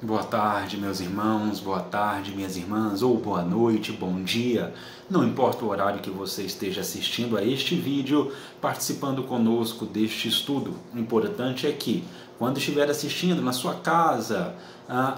Boa tarde, meus irmãos, boa tarde, minhas irmãs, ou boa noite, bom dia. Não importa o horário que você esteja assistindo a este vídeo, participando conosco deste estudo. O importante é que, quando estiver assistindo na sua casa,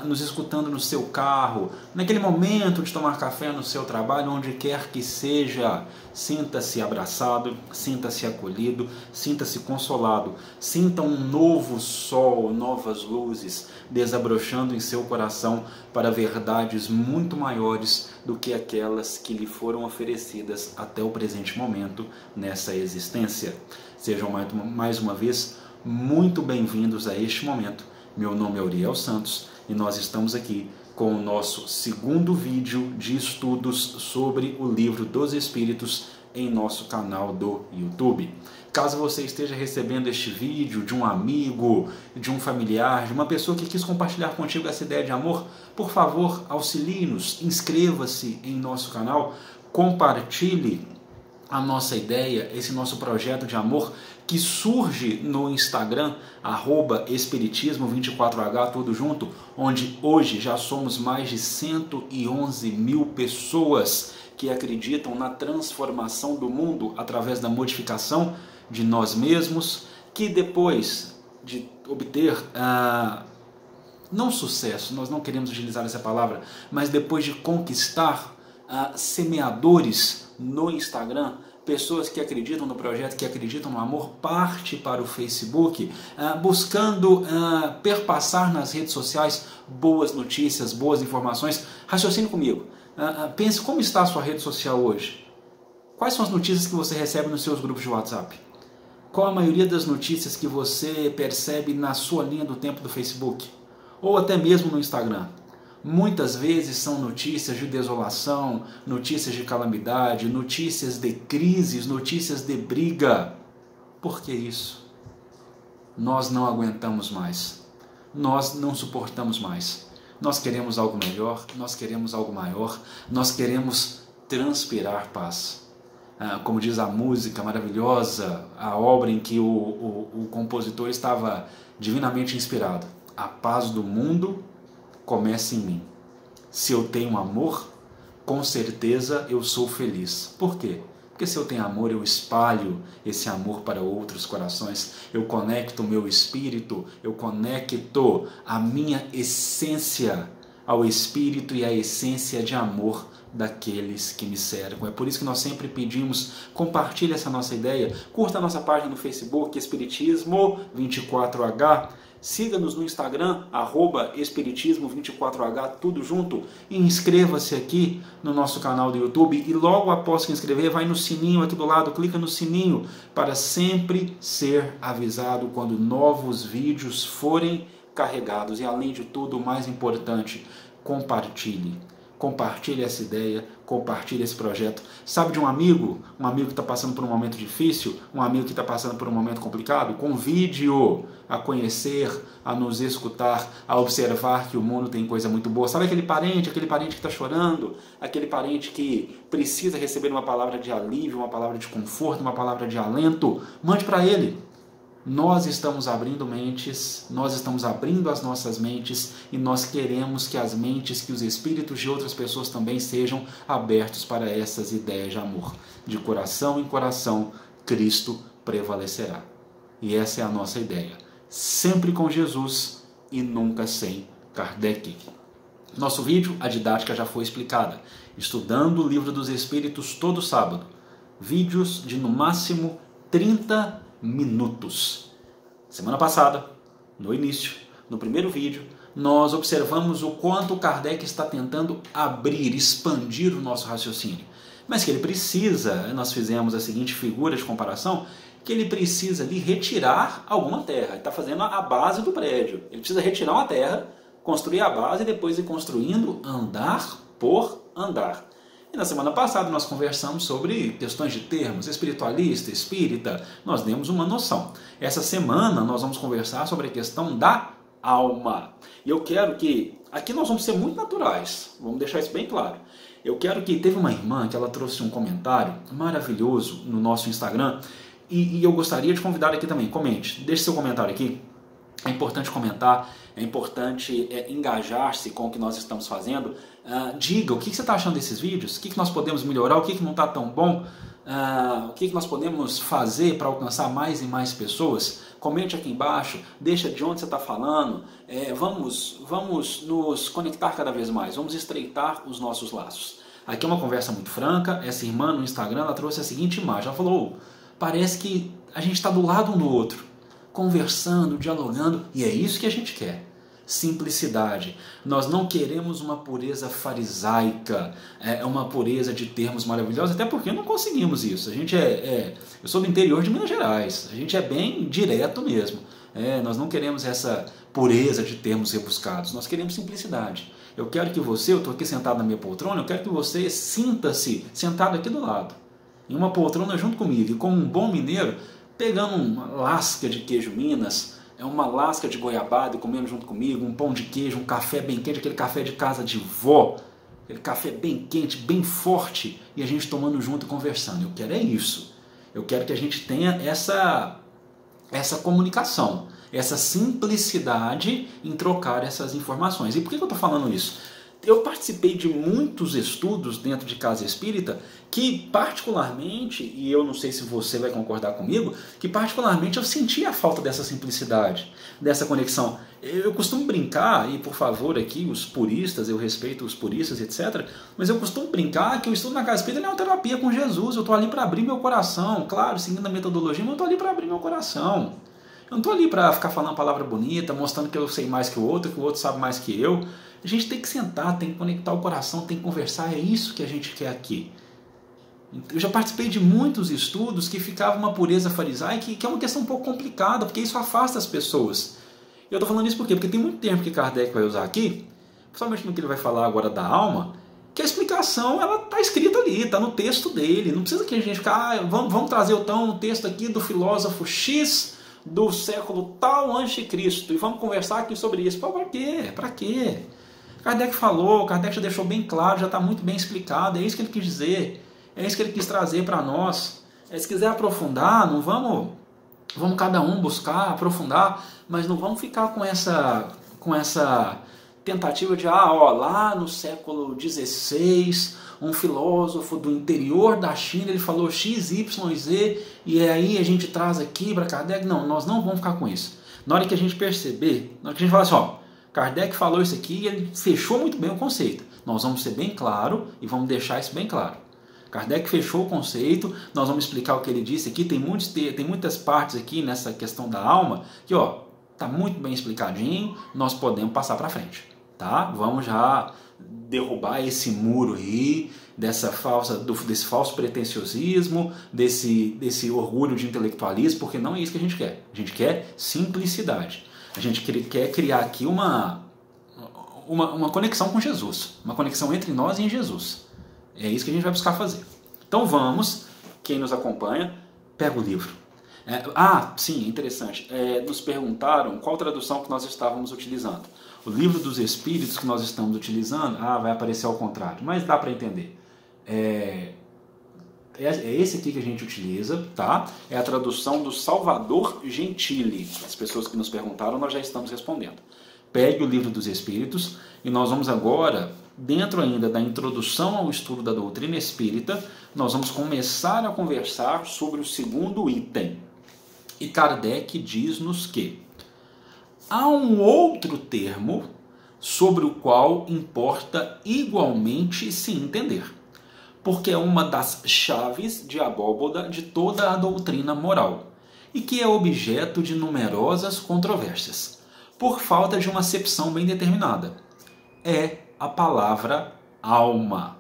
nos escutando no seu carro, naquele momento de tomar café no seu trabalho, onde quer que seja, sinta-se abraçado, sinta-se acolhido, sinta-se consolado, sinta um novo sol, novas luzes desabrochando em seu coração para verdades muito maiores do que aquelas que lhe foram oferecidas até o presente momento nessa existência. Sejam mais uma vez muito bem-vindos a este momento. Meu nome é Uriel Santos e nós estamos aqui com o nosso segundo vídeo de estudos sobre o Livro dos Espíritos em nosso canal do YouTube. Caso você esteja recebendo este vídeo de um amigo, de um familiar, de uma pessoa que quis compartilhar contigo essa ideia de amor, por favor, auxilie-nos, inscreva-se em nosso canal, compartilhe a nossa ideia, esse nosso projeto de amor que surge no Instagram, @espiritismo24h, tudo junto, onde hoje já somos mais de 111 mil pessoas que acreditam na transformação do mundo através da modificação de nós mesmos, que depois de obter, não sucesso, nós não queremos utilizar essa palavra, mas depois de conquistar semeadores no Instagram, pessoas que acreditam no projeto, que acreditam no amor, parte para o Facebook, buscando perpassar nas redes sociais boas notícias, boas informações. Raciocine comigo. Pense como está a sua rede social hoje. Quais são as notícias que você recebe nos seus grupos de WhatsApp? Qual a maioria das notícias que você percebe na sua linha do tempo do Facebook? Ou até mesmo no Instagram? Muitas vezes são notícias de desolação, notícias de calamidade, notícias de crises, notícias de briga. Por que isso? Nós não aguentamos mais. Nós não suportamos mais. Nós queremos algo melhor, nós queremos algo maior, nós queremos transpirar paz. Como diz a música maravilhosa, a obra em que o compositor estava divinamente inspirado. A paz do mundo começa em mim. Se eu tenho amor, com certeza eu sou feliz. Por quê? Porque se eu tenho amor, eu espalho esse amor para outros corações. Eu conecto o meu espírito, eu conecto a minha essência ao espírito e à essência de amor daqueles que me cercam. É por isso que nós sempre pedimos, compartilhe essa nossa ideia, curta a nossa página no Facebook, Espiritismo24h, siga-nos no Instagram, @Espiritismo24h, tudo junto, e inscreva-se aqui no nosso canal do YouTube, e logo após se inscrever, vai no sininho aqui do lado, clica no sininho, para sempre ser avisado quando novos vídeos forem carregados. E além de tudo, o mais importante, compartilhe. Compartilhe essa ideia, compartilhe esse projeto. Sabe de um amigo que está passando por um momento difícil, um amigo que está passando por um momento complicado? Convide-o a conhecer, a nos escutar, a observar que o mundo tem coisa muito boa. Sabe aquele parente que está chorando, aquele parente que precisa receber uma palavra de alívio, uma palavra de conforto, uma palavra de alento? Mande para ele. Nós estamos abrindo mentes, nós estamos abrindo as nossas mentes e nós queremos que as mentes, que os espíritos de outras pessoas também sejam abertos para essas ideias de amor. De coração em coração, Cristo prevalecerá. E essa é a nossa ideia. Sempre com Jesus e nunca sem Kardec. Nosso vídeo, a didática já foi explicada. Estudando o Livro dos Espíritos todo sábado. Vídeos de no máximo 30 minutos. Semana passada, no início, no primeiro vídeo, nós observamos o quanto Kardec está tentando abrir, expandir o nosso raciocínio. Mas que ele precisa, nós fizemos a seguinte figura de comparação, que ele precisa ali retirar alguma terra. Ele está fazendo a base do prédio. Ele precisa retirar uma terra, construir a base e depois ir construindo andar por andar. E na semana passada nós conversamos sobre questões de termos, espiritualista, espírita, nós demos uma noção. Essa semana nós vamos conversar sobre a questão da alma. E eu quero que, aqui nós vamos ser muito naturais, vamos deixar isso bem claro. Eu quero que, teve uma irmã que ela trouxe um comentário maravilhoso no nosso Instagram, e eu gostaria de convidar aqui também, comente, deixe seu comentário aqui. é importante comentar, é importante engajar-se com o que nós estamos fazendo. Diga o que você está achando desses vídeos, o que nós podemos melhorar, o que não está tão bom, o que nós podemos fazer para alcançar mais e mais pessoas. Comente aqui embaixo, deixa de onde você está falando, vamos nos conectar cada vez mais, vamos estreitar os nossos laços. Aqui é uma conversa muito franca. Essa irmã no Instagram, ela trouxe a seguinte imagem, ela falou, parece que a gente está do lado um do outro, conversando, dialogando, e é isso que a gente quer. Simplicidade. Nós não queremos uma pureza farisaica, uma pureza de termos maravilhosos, até porque não conseguimos isso. A gente eu sou do interior de Minas Gerais, a gente é bem direto mesmo. Nós não queremos essa pureza de termos rebuscados, nós queremos simplicidade. Eu quero que você, eu estou aqui sentado na minha poltrona, eu quero que você sinta-se sentado aqui do lado, em uma poltrona junto comigo, e como um bom mineiro, pegando uma lasca de queijo Minas, uma lasca de goiabada e comendo junto comigo, um pão de queijo, um café bem quente, aquele café de casa de vó, aquele café bem quente, bem forte, e a gente tomando junto e conversando. Eu quero isso. Eu quero que a gente tenha essa comunicação, essa simplicidade em trocar essas informações. E por que eu estou falando isso? Eu participei de muitos estudos dentro de casa espírita que particularmente, e eu não sei se você vai concordar comigo, que particularmente eu senti a falta dessa simplicidade, dessa conexão. Eu costumo brincar, e por favor aqui os puristas, eu respeito os puristas, etc., mas eu costumo brincar que o estudo na casa espírita é uma terapia com Jesus. Eu estou ali para abrir meu coração, claro, seguindo a metodologia, mas eu estou ali para abrir meu coração. Eu não estou ali para ficar falando palavra bonita, mostrando que eu sei mais que o outro sabe mais que eu. A gente tem que sentar, tem que conectar o coração, tem que conversar, é isso que a gente quer aqui. Eu já participei de muitos estudos que ficava uma pureza farisaica, que é uma questão um pouco complicada, porque isso afasta as pessoas. Eu estou falando isso por quê? Porque tem muito tempo que Kardec vai usar aqui, principalmente no que ele vai falar agora da alma, que a explicação ela está escrita ali, está no texto dele. Não precisa que a gente ficar, vamos trazer então um texto aqui do filósofo X do século tal antes de Cristo e vamos conversar aqui sobre isso. Para quê? Para quê? Kardec falou, Kardec já deixou bem claro, já está muito bem explicado, é isso que ele quis dizer, é isso que ele quis trazer para nós. Se quiser aprofundar, não vamos cada um buscar, aprofundar, mas não vamos ficar com essa tentativa de, lá no século XVI, um filósofo do interior da China, ele falou X, Y, Z, e aí a gente traz aqui para Kardec. Não, nós não vamos ficar com isso. Na hora que a gente perceber, na hora que a gente falar assim, Kardec falou isso aqui e ele fechou muito bem o conceito. Nós vamos ser bem claro e vamos deixar isso bem claro. Kardec fechou o conceito, nós vamos explicar o que ele disse aqui. Tem muitas partes aqui nessa questão da alma que está muito bem explicadinho, nós podemos passar para frente. Tá? Vamos já derrubar esse muro aí, desse falso pretenciosismo, desse orgulho de intelectualismo, porque não é isso que a gente quer. A gente quer simplicidade. A gente quer criar aqui uma conexão com Jesus, uma conexão entre nós e em Jesus. É isso que a gente vai buscar fazer. Então vamos, quem nos acompanha, pega o livro. Sim, interessante. Nos perguntaram qual tradução que nós estávamos utilizando. O Livro dos Espíritos que nós estamos utilizando, vai aparecer ao contrário, mas dá para entender. É esse aqui que a gente utiliza, tá? É a tradução do Salvador Gentili. As pessoas que nos perguntaram, nós já estamos respondendo. Pegue o Livro dos Espíritos e nós vamos agora, dentro ainda da introdução ao estudo da doutrina espírita, nós vamos começar a conversar sobre o segundo item. E Kardec diz-nos que há um outro termo sobre o qual importa igualmente se entender, porque é uma das chaves de abóboda de toda a doutrina moral, e que é objeto de numerosas controvérsias, por falta de uma acepção bem determinada. É a palavra alma.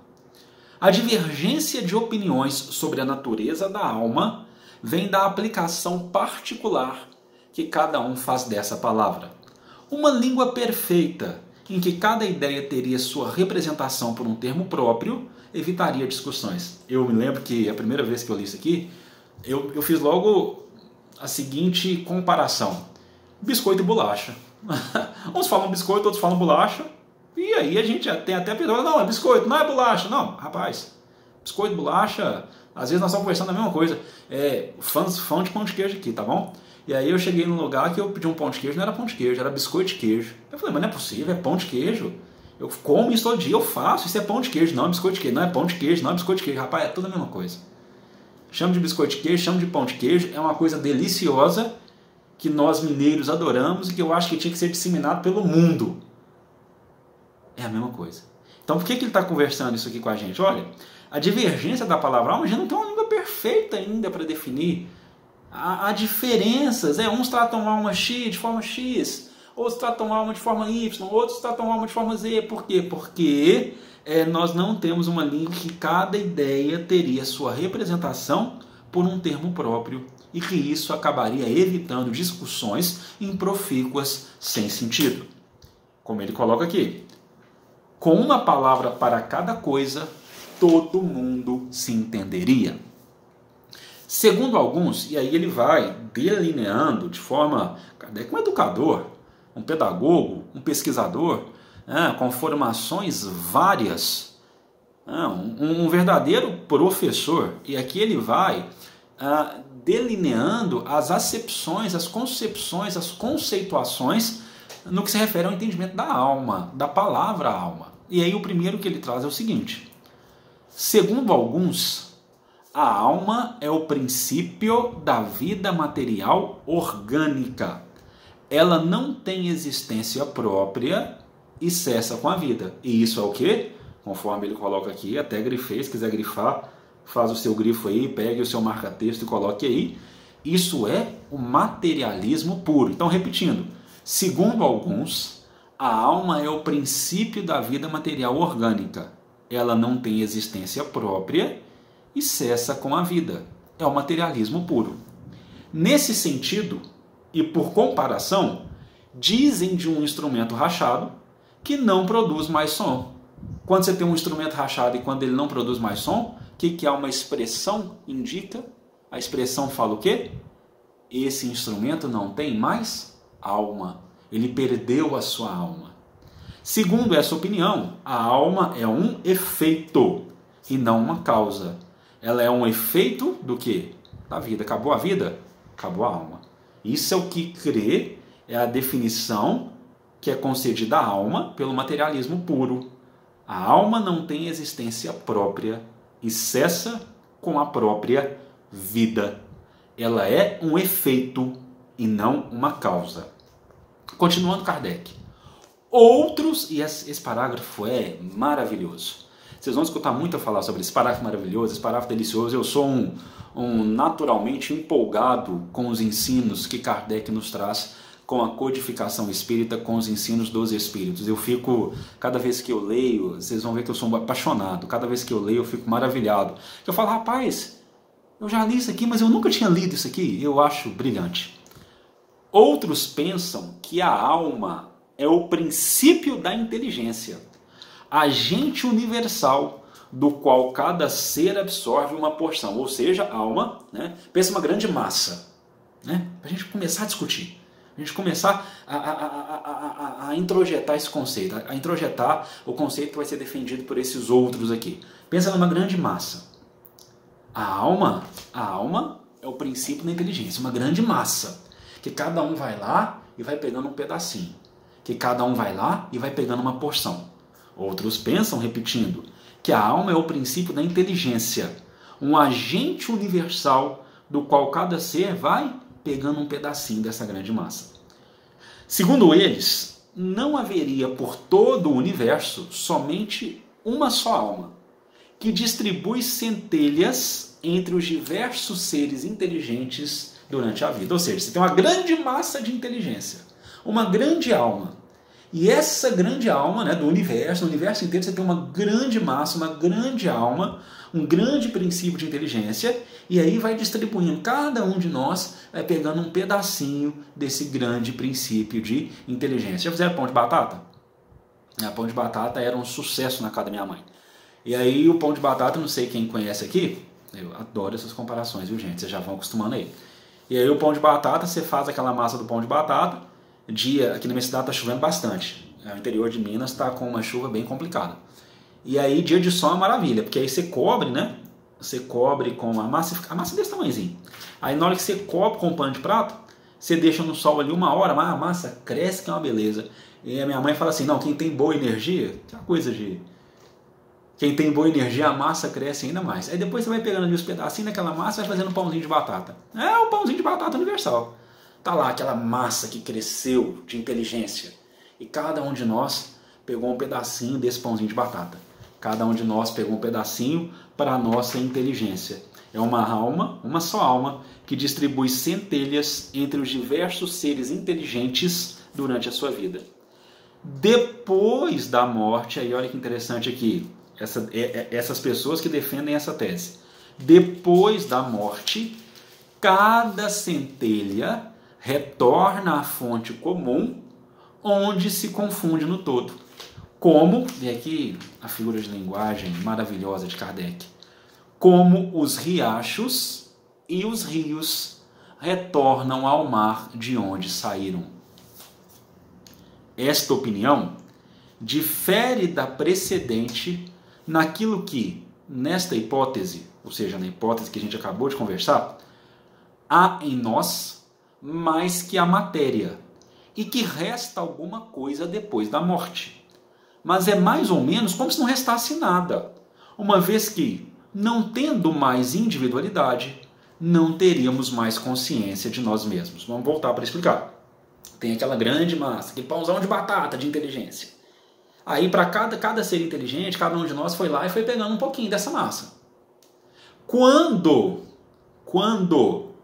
A divergência de opiniões sobre a natureza da alma vem da aplicação particular que cada um faz dessa palavra. Uma língua perfeita, em que cada ideia teria sua representação por um termo próprio, evitaria discussões. Eu me lembro que a primeira vez que eu li isso aqui, eu fiz logo a seguinte comparação. Biscoito e bolacha. Uns falam biscoito, outros falam bolacha. E aí a gente tem até a pessoa, não, é biscoito, não é bolacha. Não, rapaz, biscoito e bolacha, às vezes nós estamos conversando a mesma coisa. Fã de pão de queijo aqui, tá bom? E aí eu cheguei num lugar que eu pedi um pão de queijo, não era pão de queijo, era biscoito de queijo. Eu falei, mas não é possível, é pão de queijo. Eu como isso todo dia, eu faço, isso é pão de queijo, não é biscoito de queijo, não é pão de queijo, não é biscoito de queijo. Rapaz, é tudo a mesma coisa. Chama de biscoito de queijo, chama de pão de queijo, é uma coisa deliciosa que nós mineiros adoramos e que eu acho que tinha que ser disseminado pelo mundo. É a mesma coisa. Então por que ele está conversando isso aqui com a gente? Olha, a divergência da palavra alma, a gente não tem uma língua perfeita ainda para definir. Há diferenças, uns tratam a alma X de forma X, outros tratam a alma de forma Y, outros tratam a alma de forma Z. Por quê? Porque nós não temos uma língua que cada ideia teria sua representação por um termo próprio e que isso acabaria evitando discussões improfícuas sem sentido. Como ele coloca aqui, com uma palavra para cada coisa, todo mundo se entenderia. Segundo alguns, e aí ele vai delineando de forma, um educador, um pedagogo, um pesquisador, com formações várias, um verdadeiro professor, e aqui ele vai delineando as acepções, as concepções, as conceituações no que se refere ao entendimento da alma, da palavra alma. E aí o primeiro que ele traz é o seguinte: segundo alguns, a alma é o princípio da vida material orgânica. Ela não tem existência própria e cessa com a vida. E isso é o quê? Conforme ele coloca aqui, até grifei, se quiser grifar, faz o seu grifo aí, pegue o seu marca-texto e coloque aí. Isso é o materialismo puro. Então, repetindo, segundo alguns, a alma é o princípio da vida material orgânica. Ela não tem existência própria e cessa com a vida. É o materialismo puro. Nesse sentido, e por comparação, dizem de um instrumento rachado que não produz mais som. Quando você tem um instrumento rachado e quando ele não produz mais som, o que uma expressão indica? A expressão fala o quê? Esse instrumento não tem mais alma. Ele perdeu a sua alma. Segundo essa opinião, a alma é um efeito e não uma causa. Ela é um efeito do quê? Da vida. Acabou a vida? Acabou a alma. Isso é o que crê, é a definição que é concedida à alma pelo materialismo puro. A alma não tem existência própria e cessa com a própria vida. Ela é um efeito e não uma causa. Continuando Kardec. Outros, e esse parágrafo é maravilhoso. Vocês vão escutar muito eu falar sobre esse parágrafo maravilhoso, esse parágrafo delicioso. Eu sou um naturalmente empolgado com os ensinos que Kardec nos traz, com a codificação espírita, com os ensinos dos espíritos. Eu fico, cada vez que eu leio, vocês vão ver que eu sou um apaixonado. Cada vez que eu leio, eu fico maravilhado. Eu falo, rapaz, eu já li isso aqui, mas eu nunca tinha lido isso aqui. Eu acho brilhante. Outros pensam que a alma é o princípio da inteligência, agente universal do qual cada ser absorve uma porção, ou seja, a alma, pensa uma grande massa, para a gente começar a discutir, a gente começar a introjetar esse conceito, a introjetar o conceito que vai ser defendido por esses outros aqui. Pensa numa grande massa. A alma é o princípio da inteligência, uma grande massa, que cada um vai lá e vai pegando um pedacinho, que cada um vai lá e vai pegando uma porção. Outros pensam, repetindo, que a alma é o princípio da inteligência, um agente universal do qual cada ser vai pegando um pedacinho dessa grande massa. Segundo eles, não haveria por todo o universo somente uma só alma, que distribui centelhas entre os diversos seres inteligentes durante a vida. Ou seja, você tem uma grande massa de inteligência, uma grande alma. E essa grande alma, do universo, no universo inteiro, você tem uma grande massa, uma grande alma, um grande princípio de inteligência, e aí vai distribuindo, cada um de nós vai pegando um pedacinho desse grande princípio de inteligência. Já fizeram pão de batata? Pão de batata era um sucesso na casa da minha mãe. E aí o pão de batata, não sei quem conhece aqui, eu adoro essas comparações, viu gente? Vocês já vão acostumando aí. E aí o pão de batata, você faz aquela massa do pão de batata. Aqui na minha cidade está chovendo bastante. O interior de Minas está com uma chuva bem complicada. E aí dia de sol é maravilha, porque aí você cobre, Você cobre com a massa desse tamanhozinho. Aí na hora que você cobre com o pano de prato, Você deixa no sol ali 1 hora, mas a massa cresce, que é uma beleza. E a minha mãe fala assim, não, quem tem boa energia, que é uma coisa de... Quem tem boa energia, a massa cresce ainda mais. Aí depois você vai pegando ali os pedacinhos daquela massa e vai fazendo um pãozinho de batata. É o pãozinho de batata universal. Tá lá aquela massa que cresceu de inteligência. E cada um de nós pegou um pedacinho desse pãozinho de batata. Cada um de nós pegou um pedacinho para a nossa inteligência. É uma alma, uma só alma, que distribui centelhas entre os diversos seres inteligentes durante a sua vida. Depois da morte, aí olha que interessante aqui, essas pessoas que defendem essa tese. Depois da morte, cada centelha retorna à fonte comum, onde se confunde no todo. Como, e aqui a figura de linguagem maravilhosa de Kardec, como os riachos e os rios retornam ao mar de onde saíram. Esta opinião difere da precedente naquilo que, nesta hipótese, ou seja, na hipótese que a gente acabou de conversar, há em nós mais que a matéria, e que resta alguma coisa depois da morte. Mas é mais ou menos como se não restasse nada, uma vez que, não tendo mais individualidade, não teríamos mais consciência de nós mesmos. Vamos voltar para explicar. Tem aquela grande massa, aquele pãozão de batata de inteligência. Aí para cada ser inteligente, cada um de nós foi lá e foi pegando um pouquinho dessa massa. Quando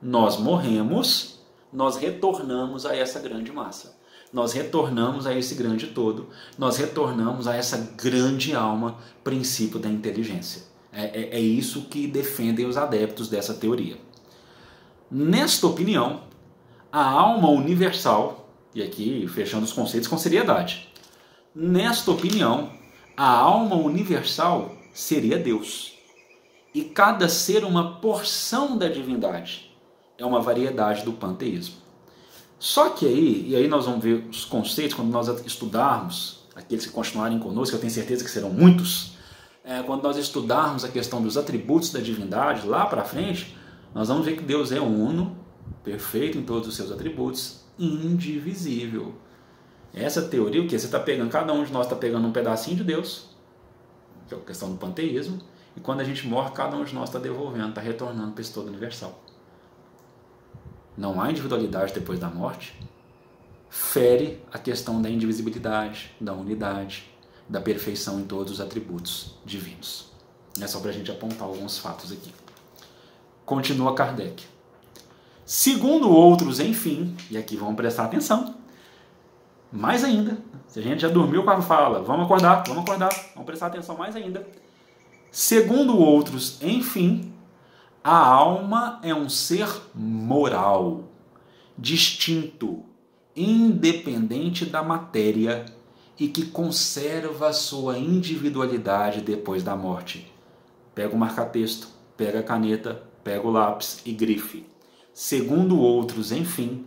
nós morremos, nós retornamos a essa grande massa. Nós retornamos a esse grande todo. Nós retornamos a essa grande alma, princípio da inteligência. É isso que defendem os adeptos dessa teoria. Nesta opinião, a alma universal, e aqui fechando os conceitos com seriedade, nesta opinião, a alma universal seria Deus. E cada ser uma porção da divindade. É uma variedade do panteísmo. Só que aí nós vamos ver os conceitos, quando nós estudarmos, aqueles que continuarem conosco, eu tenho certeza que serão muitos, quando nós estudarmos a questão dos atributos da divindade, lá para frente, nós vamos ver que Deus é uno, perfeito em todos os seus atributos, indivisível. Essa teoria, o que? Você está pegando, cada um de nós está pegando um pedacinho de Deus, que é a questão do panteísmo, e quando a gente morre, cada um de nós está devolvendo, está retornando para esse todo universal. Não há individualidade depois da morte, fere a questão da indivisibilidade, da unidade, da perfeição em todos os atributos divinos. É só para a gente apontar alguns fatos aqui. Continua Kardec. Segundo outros, enfim, e aqui vamos prestar atenção, mais ainda, se a gente já dormiu com a fala, vamos acordar, vamos prestar atenção mais ainda. Segundo outros, enfim, a alma é um ser moral, distinto, independente da matéria e que conserva a sua individualidade depois da morte. Pega o marca-texto, pega a caneta, pega o lápis e grife. Segundo outros, enfim,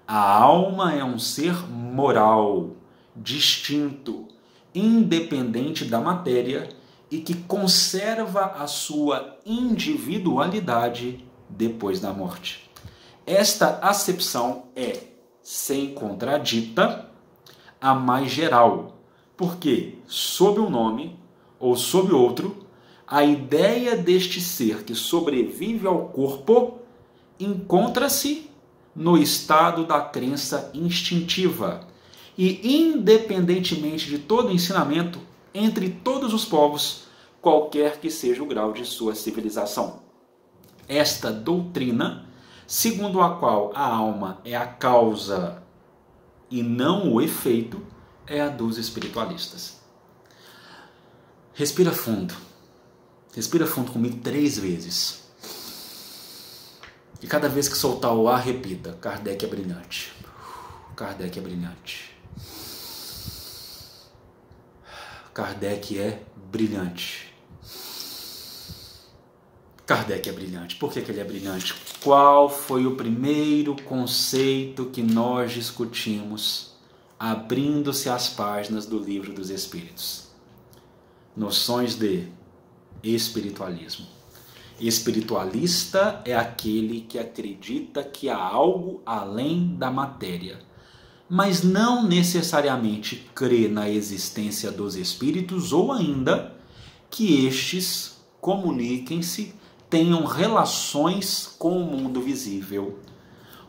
a alma é um ser moral, distinto, independente da matéria e que conserva a sua individualidade depois da morte. Esta acepção é, sem contradita, a mais geral, porque, sob um nome ou sob outro, a ideia deste ser que sobrevive ao corpo encontra-se no estado da crença instintiva e, independentemente de todo ensinamento, entre todos os povos, qualquer que seja o grau de sua civilização. Esta doutrina, segundo a qual a alma é a causa e não o efeito, é a dos espiritualistas. Respira fundo. Respira fundo comigo 3 vezes. E cada vez que soltar o ar, repita: Kardec é brilhante. Kardec é brilhante. Kardec é brilhante. Kardec é brilhante. Por que ele é brilhante? Qual foi o primeiro conceito que nós discutimos abrindo-se as páginas do Livro dos Espíritos? Noções de espiritualismo. Espiritualista é aquele que acredita que há algo além da matéria, mas não necessariamente crê na existência dos espíritos ou ainda que estes comuniquem-se, tenham relações com o mundo visível.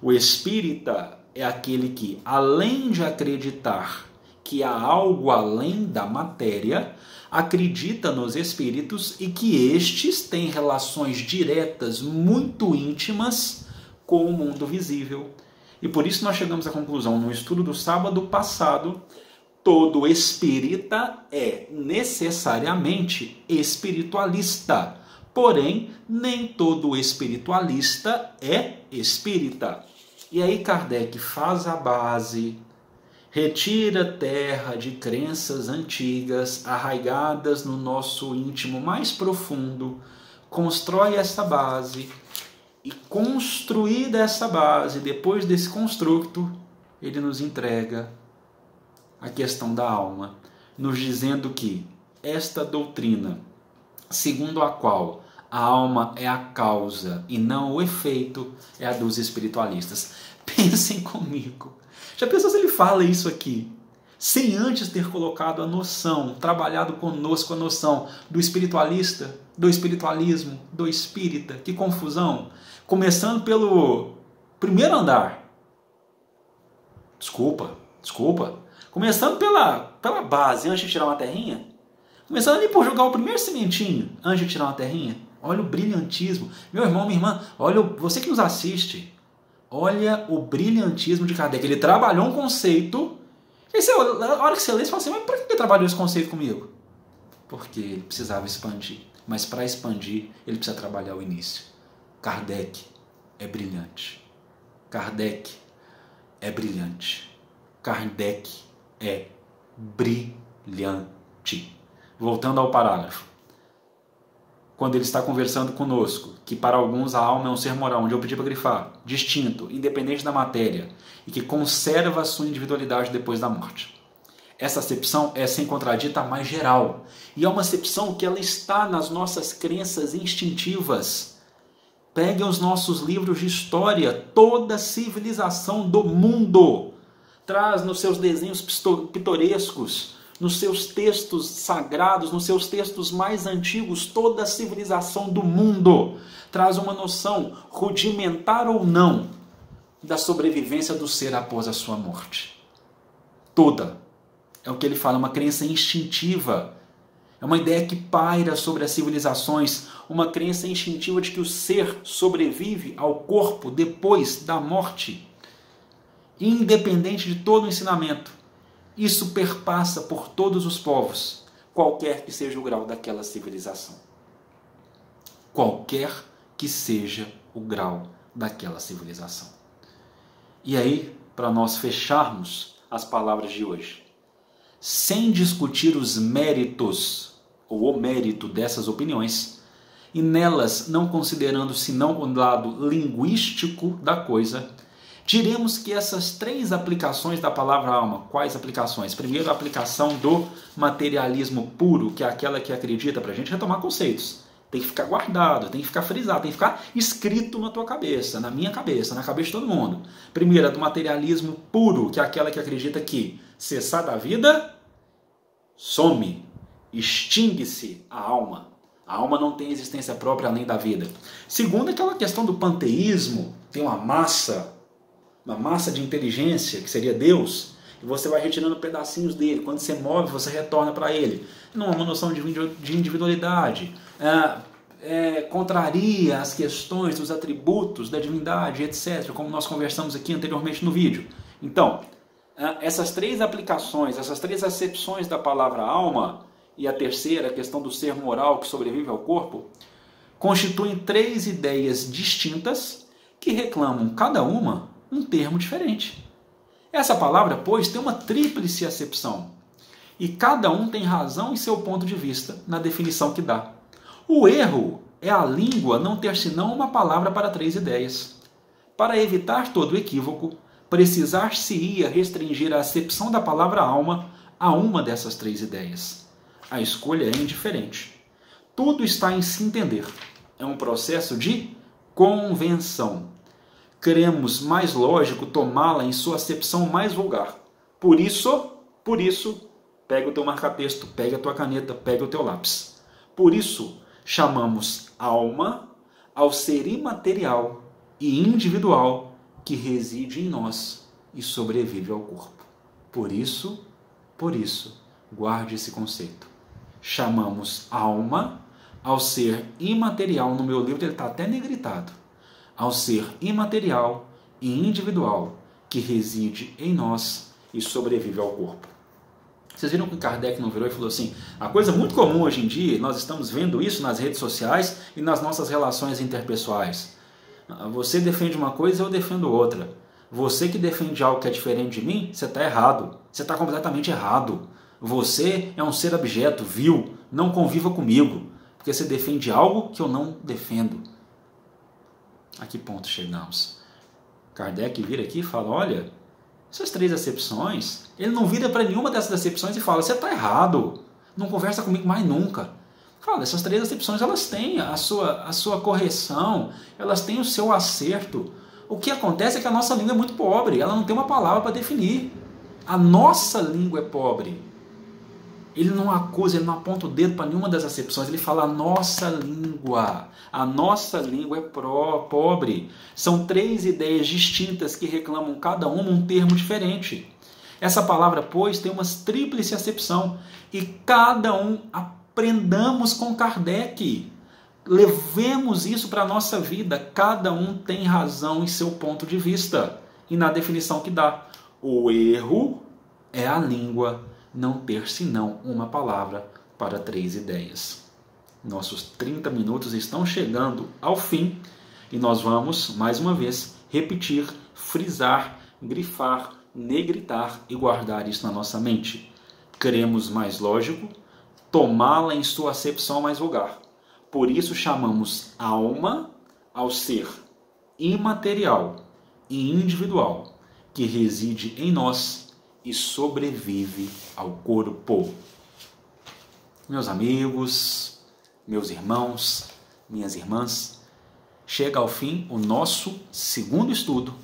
O espírita é aquele que, além de acreditar que há algo além da matéria, acredita nos espíritos e que estes têm relações diretas, muito íntimas, com o mundo visível. E por isso nós chegamos à conclusão, no estudo do sábado passado, todo espírita é necessariamente espiritualista. Porém, nem todo espiritualista é espírita. E aí Kardec faz a base, retira terra de crenças antigas, arraigadas no nosso íntimo mais profundo, constrói essa base, e construída essa base, depois desse construto, ele nos entrega a questão da alma, nos dizendo que esta doutrina, segundo a qual a alma é a causa e não o efeito, é a dos espiritualistas. Pensem comigo. Já pensou se ele fala isso aqui, sem antes ter colocado a noção, trabalhado conosco a noção do espiritualista, do espiritualismo, do espírita? Que confusão! Começando pelo primeiro andar. Desculpa. Começando pela base, antes de tirar uma terrinha. Começando ali por jogar o primeiro cimentinho, antes de tirar uma terrinha. Olha o brilhantismo. Meu irmão, minha irmã, olha, você que nos assiste, olha o brilhantismo de Kardec. Ele trabalhou um conceito. E você, a hora que você lê, você fala assim, mas por que ele trabalhou esse conceito comigo? Porque ele precisava expandir. Mas para expandir, ele precisa trabalhar o início. Kardec é brilhante. Kardec é brilhante. Kardec é brilhante. Voltando ao parágrafo. Quando ele está conversando conosco, que para alguns a alma é um ser moral, onde eu pedi para grifar, distinto, independente da matéria, e que conserva a sua individualidade depois da morte. Essa acepção é, sem contradita, a mais geral. E é uma acepção que ela está nas nossas crenças instintivas. Peguem os nossos livros de história, toda civilização do mundo traz nos seus desenhos pitorescos, nos seus textos sagrados, nos seus textos mais antigos, toda a civilização do mundo traz uma noção, rudimentar ou não, da sobrevivência do ser após a sua morte. Toda. É o que ele fala, uma crença instintiva. É uma ideia que paira sobre as civilizações, uma crença instintiva de que o ser sobrevive ao corpo depois da morte, independente de todo o ensinamento. Isso perpassa por todos os povos, qualquer que seja o grau daquela civilização. Qualquer que seja o grau daquela civilização. E aí, para nós fecharmos as palavras de hoje, sem discutir os méritos ou o mérito dessas opiniões, e nelas não considerando senão o lado linguístico da coisa, diremos que essas três aplicações da palavra alma, quais aplicações? Primeiro, a aplicação do materialismo puro, que é aquela que acredita, para a gente retomar conceitos. Tem que ficar guardado, tem que ficar frisado, tem que ficar escrito na tua cabeça, na minha cabeça, na cabeça de todo mundo. Primeiro, a do materialismo puro, que é aquela que acredita que cessar da vida, some, extingue-se a alma. A alma não tem existência própria além da vida. Segundo, aquela questão do panteísmo, tem uma massa de inteligência, que seria Deus, e você vai retirando pedacinhos dele. Quando você move, você retorna para ele. Não é uma noção de individualidade. Contraria as questões dos atributos da divindade, etc., como nós conversamos aqui anteriormente no vídeo. Então, essas três aplicações, essas três acepções da palavra alma, e a terceira, a questão do ser moral que sobrevive ao corpo, constituem três ideias distintas que reclamam cada uma um termo diferente. Essa palavra, pois, tem uma tríplice acepção, e cada um tem razão em seu ponto de vista na definição que dá. O erro é a língua não ter senão uma palavra para três ideias. Para evitar todo equívoco, precisar-se-ia restringir a acepção da palavra alma a uma dessas três ideias. A escolha é indiferente. Tudo está em se entender. é um processo de convenção. Cremos mais lógico tomá-la em sua acepção mais vulgar. Por isso, pega o teu marca-texto, pega a tua caneta, pega o teu lápis. Por isso, chamamos alma ao ser imaterial e individual que reside em nós e sobrevive ao corpo. Por isso, guarde esse conceito. Chamamos alma ao ser imaterial, no meu livro ele está até negritado, ao ser imaterial e individual que reside em nós e sobrevive ao corpo. Vocês viram que Kardec não virou e falou assim, a coisa muito comum hoje em dia, nós estamos vendo isso nas redes sociais e nas nossas relações interpessoais. Você defende uma coisa, eu defendo outra. Você que defende algo que é diferente de mim, você está errado. Você está completamente errado. Você é um ser abjeto, vil, não conviva comigo, porque você defende algo que eu não defendo. A que ponto chegamos? Kardec vira aqui e fala, olha, essas 3 acepções, ele não vira para nenhuma dessas acepções e fala, você está errado, não conversa comigo mais nunca. Fala, essas 3 acepções, elas têm a sua correção, elas têm o seu acerto. O que acontece é que a nossa língua é muito pobre, ela não tem uma palavra para definir. A nossa língua é pobre. Ele não acusa, ele não aponta o dedo para nenhuma das acepções, ele fala a nossa língua é pobre. São 3 ideias distintas que reclamam cada uma um termo diferente. Essa palavra, pois, tem uma tríplice acepção e cada um aprendamos com Kardec. Levemos isso para a nossa vida, cada um tem razão em seu ponto de vista e na definição que dá. O erro é a língua não ter senão uma palavra para 3 ideias. Nossos 30 minutos estão chegando ao fim e nós vamos, mais uma vez, repetir, frisar, grifar, negritar e guardar isso na nossa mente. Cremos mais lógico, tomá-la em sua acepção mais vulgar. Por isso chamamos alma ao ser imaterial e individual que reside em nós e sobrevive ao corpo. Meus amigos, meus irmãos, minhas irmãs, chega ao fim o nosso 2º estudo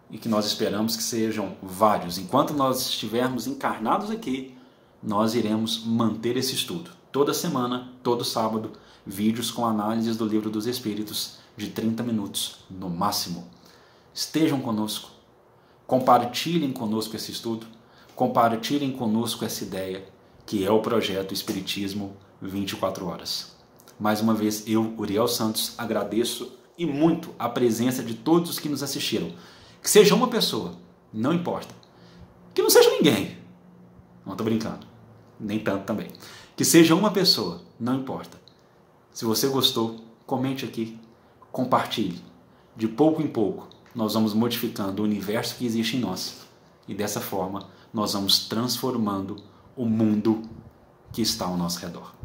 e que nós esperamos que sejam vários. Enquanto nós estivermos encarnados aqui, nós iremos manter esse estudo. Toda semana, todo sábado, vídeos com análises do Livro dos Espíritos de 30 minutos no máximo. Estejam conosco, compartilhem conosco esse estudo, compartilhem conosco essa ideia, que é o projeto Espiritismo 24 horas. Mais uma vez, eu, Uriel Santos, agradeço e muito a presença de todos os que nos assistiram. Que seja uma pessoa, não importa. Que não seja ninguém. Não, estou brincando. Nem tanto também. Que seja uma pessoa, não importa. Se você gostou, comente aqui, compartilhe. De pouco em pouco, nós vamos modificando o universo que existe em nós. E dessa forma, nós vamos transformando o mundo que está ao nosso redor.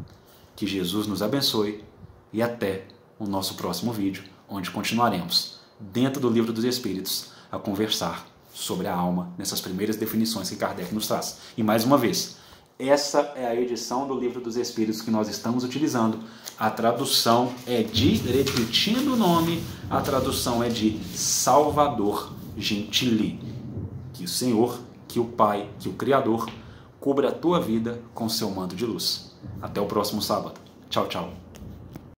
Que Jesus nos abençoe e até o nosso próximo vídeo, onde continuaremos, dentro do Livro dos Espíritos, a conversar sobre a alma, nessas primeiras definições que Kardec nos traz. E mais uma vez, essa é a edição do Livro dos Espíritos que nós estamos utilizando. A tradução é de, repetindo o nome, a tradução é de Salvador Gentili. Que o Senhor, que o Pai, que o Criador, cubra a tua vida com seu manto de luz. Até o próximo sábado. Tchau, tchau.